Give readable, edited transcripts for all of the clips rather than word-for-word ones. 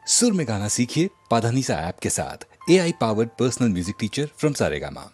सुर में गाना सीखिए पाधानीसा ऐप के साथ। AI powered personal music teacher from Saregama.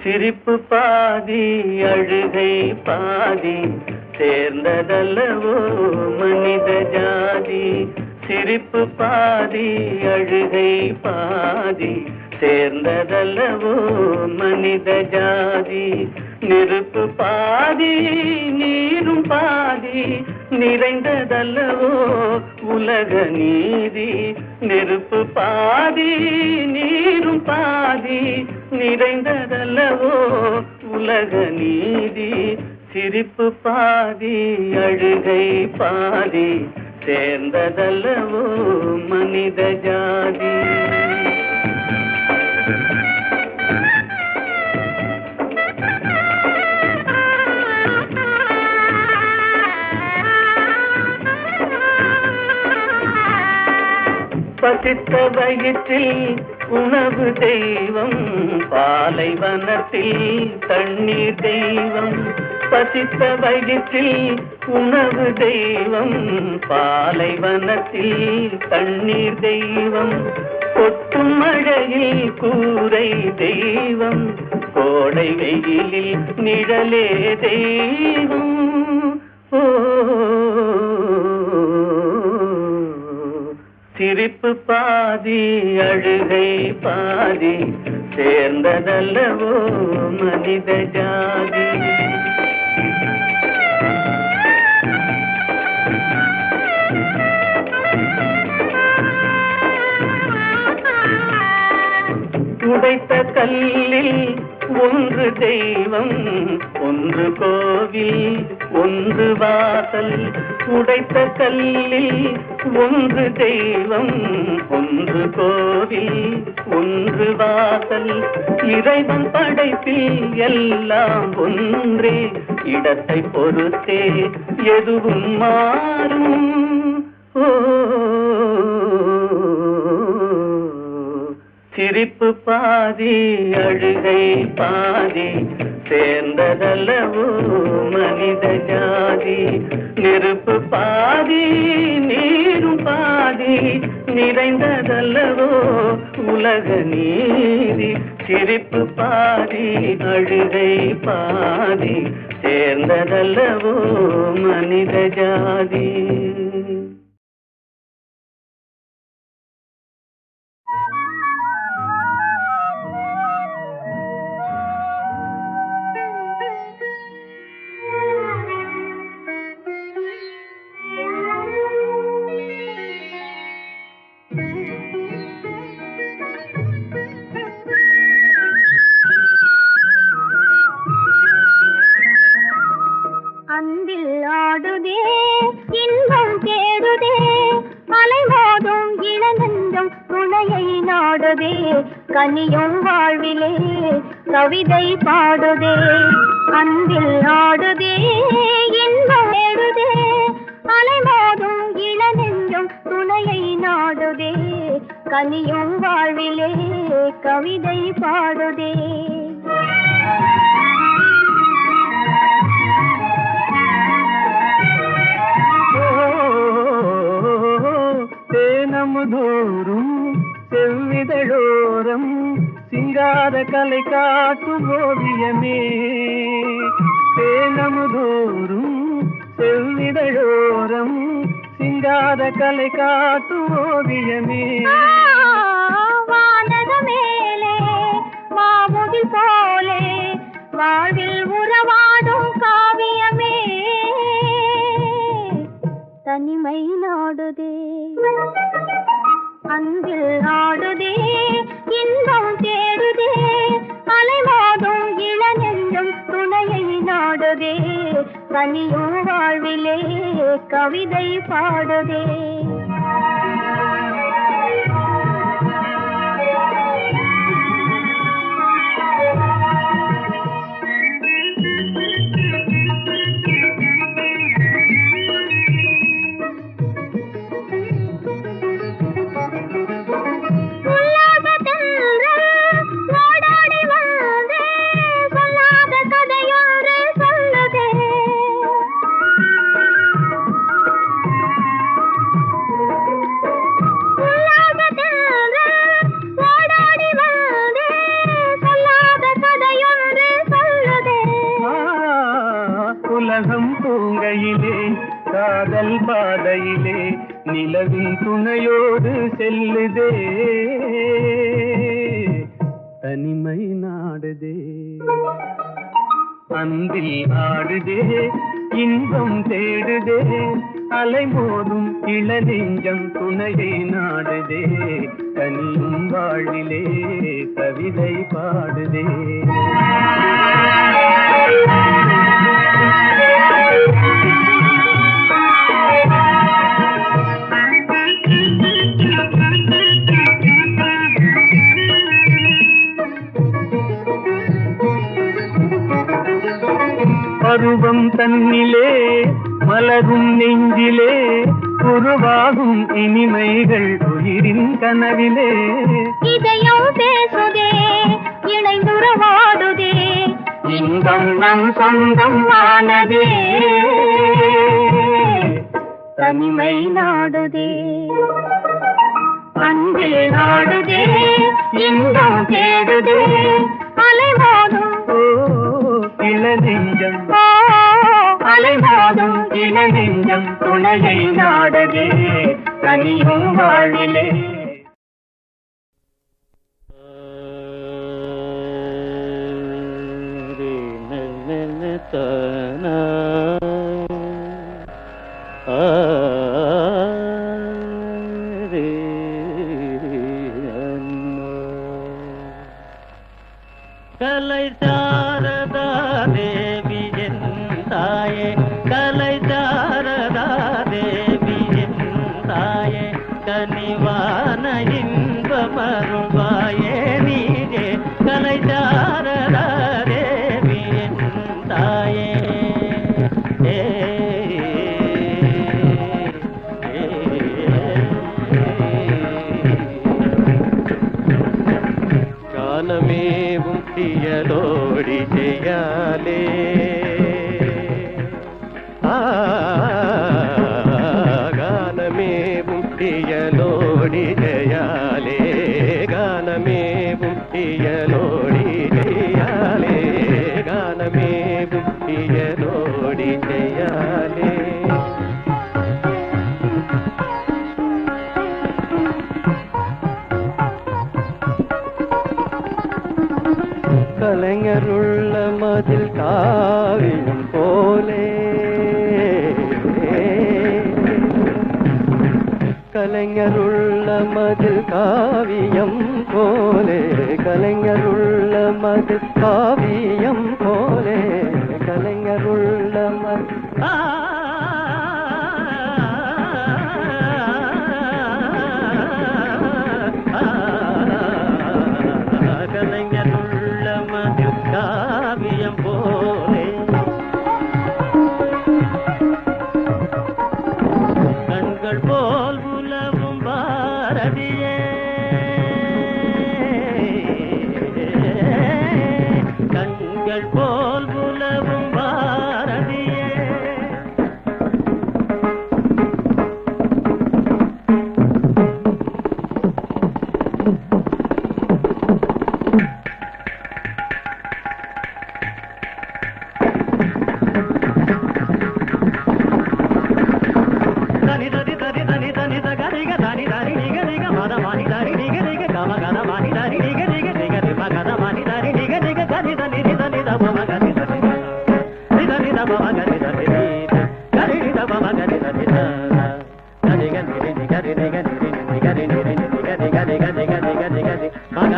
சிரிப்பு பாதி அழுகை பாதி சேர்ந்ததல்லவோ மனித ஜாதி. சிரிப்பு பாதி அழுகை பாதி சேர்ந்ததல்லவோ மனித ஜாதி. நெருப்பு பாதி நீரும் பாதி நிறைந்ததல்லவோ உலக நீதி. நெருப்பு பாதி நீரும் பாதி நிறைந்ததல்லவோ உலக நீதி. சிரிப்பு பாதி அழுகை பாதி சேர்ந்ததல்லவோ மனித ஜாதி. பசித்த வயிற்றில் உணவு தெய்வம், பாலைவனத்தில் தண்ணீர் தெய்வம். பசித்த வயிற்றில் உணவு தெய்வம், பாலைவனத்தில் தண்ணீர் தெய்வம். கொட்டும் மழையில் கூரை தெய்வம், கோடை வெயிலில் நிழலே தெய்வம். ஓ சிரிப்பு பாதி அழுகை பாதி, சேர்ந்ததல்லவோ மனித ஜாதி. உடைத்த கல்லில் ஒன்று தெய்வம், ஒன்று கோவில், ஒன்று வாசல். உடைத்த கல்லில் ஒன்று தெய்வம், ஒன்று கோவில், ஒன்று வாசல். இறைவன் படைப்பில் எல்லாம் ஒன்றே, இடத்தை பொறுத்தே எதுவும் மாறும். ஓ சிரிப்பு பாதி அழுகை பாதி, சேர்ந்ததல்லவோ மனித ஜாதி. நெருப்பு பாதி நீரும் பாதி, நிறைந்ததல்லவோ உலக நீதி. சிரிப்பு பாதி அழுகை பாதி, சேர்ந்ததல்லவோ மனித ஜாதி. கனியும் வாழ்விலே கவிதை பாடுதே, அன்பில் ஆடுதே, இன்பம் தேடுதே. அலைமோதும் இளநெஞ்சம் துணையை நாடுதே, கனியும் வாழ்விலே கவிதை பாடுதே. தேனமுதோறும் செவ்விதழோரம் சிங்கார கலை காட்டும் ஓவியமே. தேனமுதோறும் செவ்விதழோரம் சிங்கார கலை காட்டும் ஓவியமே. வானக மேலே மாமுகில் போலே வாழ்வில் உறவாடும் காவியமே. தனிமை நாடுதே, அன்பில் ஆடுதே, இன்பம் தேடுதே. அலைமோதும் இளநெஞ்சம் துணையை நாடுதே, கனியும் வாழ்விலே கவிதை பாடுதே. உலகம் பூங்கையிலே காதல் பாதையிலே நிலவின் துணையோடு செல்லுதே, தனிமை நாடுதே. அன்பில் ஆடுதே, இன்பம் தேடுதே. அலைமோதும் இளநெஞ்சம் துணையை நாடுதே, கனியும் வாழ்விலே கவிதை பாடுதே. பருவம் தன்னிலே மலரும் நெஞ்சிலே உருவாகும் இனிமைகள் உயிரின் கனவிலே. இதயம் பேசுதே இணைந்துறவாடுதே இன்பம் நம் சொந்தம் ஆனதே. தனிமை நாடுதே அன்பே நாடுதே இன்பம் தேடுதே அலைமோதும் இளநெஞ்சம் அலைமோதும் இளநெஞ்சம் துணையை நாடுதே தனியும் வாழிலே. கலை சாரதா தேவி என் தாயே, கலை சாரதா தேவி என் தாயே, கனிவான இன்பமருள்வாயே நீயே, கலை சாரதா தேவி என் தாயே. காலமேவும் தியலோடி செய்யாலே காலமேவும் தியலோடி செய்யாலே, காலமேவும் தியலோடி செய்யாலே, காலமேவும் தியலோடி செய்யாலே. கலைஞருள்ள மதில் காவியம் போலே, கலைஞருள்ள மதில் காவியம் போலே, கலைஞருள்ள மதில் காவியம் போலே, கலைஞருள்ள மதில் கலைஞருள்ள மதில் காவியம் போலே, கண்கள் போல் உலவும் பாரதியே, கண்கள் போல் உலவும் பாரதியே. தனி தனி தனி தனி தனி தகரிக தனி தனி நிக நிக மதமானி தனி நிக நிக கம கதமானி தனி நிக நிக நிக நிம கதமானி தனி நிக நிக தனி தனி தனி தம மகனி தனி தனி தம மகனி தனி தனி தம மகனி தனி தனி கனி நிக நிக நிக நிக நிக நிக நிக நிக நிக நிக நிக மக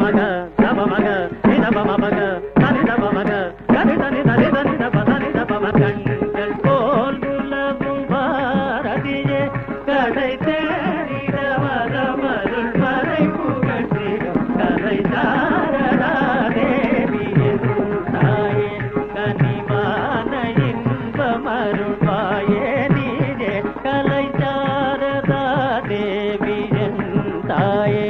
மக தம மக நிதம மக தனி தம மக தனி தனி தனி தனி தம தனி தம கண்கள் போல் உலவும் பாரதியே, கடை தேடிடவரமருள் வரை புகழ்ந்திடும் கலை சாரதா தேவி என் தாயே, கனிவான இன்பமருள்வாயே நீயே, கலை சாரதா தேவி என் தாயே.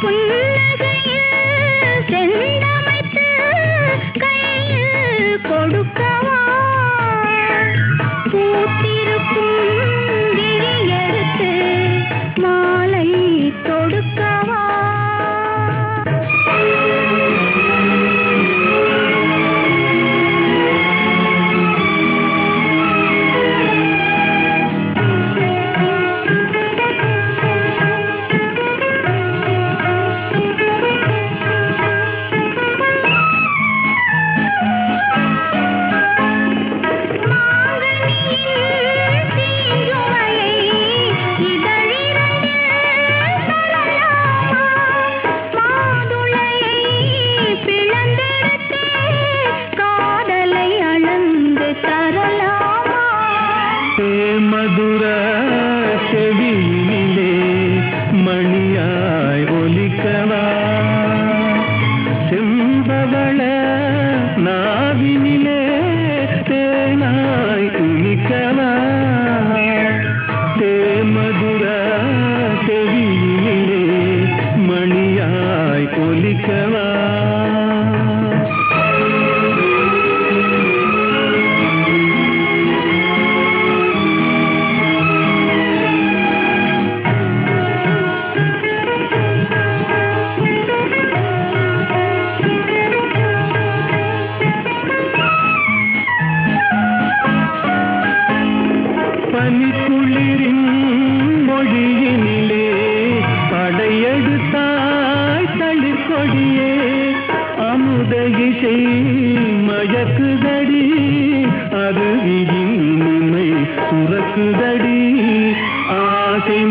புன்னகையில் செந்தமைத்து கையில் கொடுக்கவா பூத்திருக்கும் விழியெடுத்து மாலை தொடுக்கவா மதுர செவியினிலே மணியாய் ஒலிக்கவா செம்பவள நாவினிலே தேனாய் இனிக்கவா மதுர செவியினிலே மணியாய் ஒலிக்கவா பனிக்குளிரின் மொழியினிலே படையெடுத்தாய் தளிர்கொடியே அமுத இசை மயக்குதடி அருவியின் உண்மை சுரக்குதடி ஆசை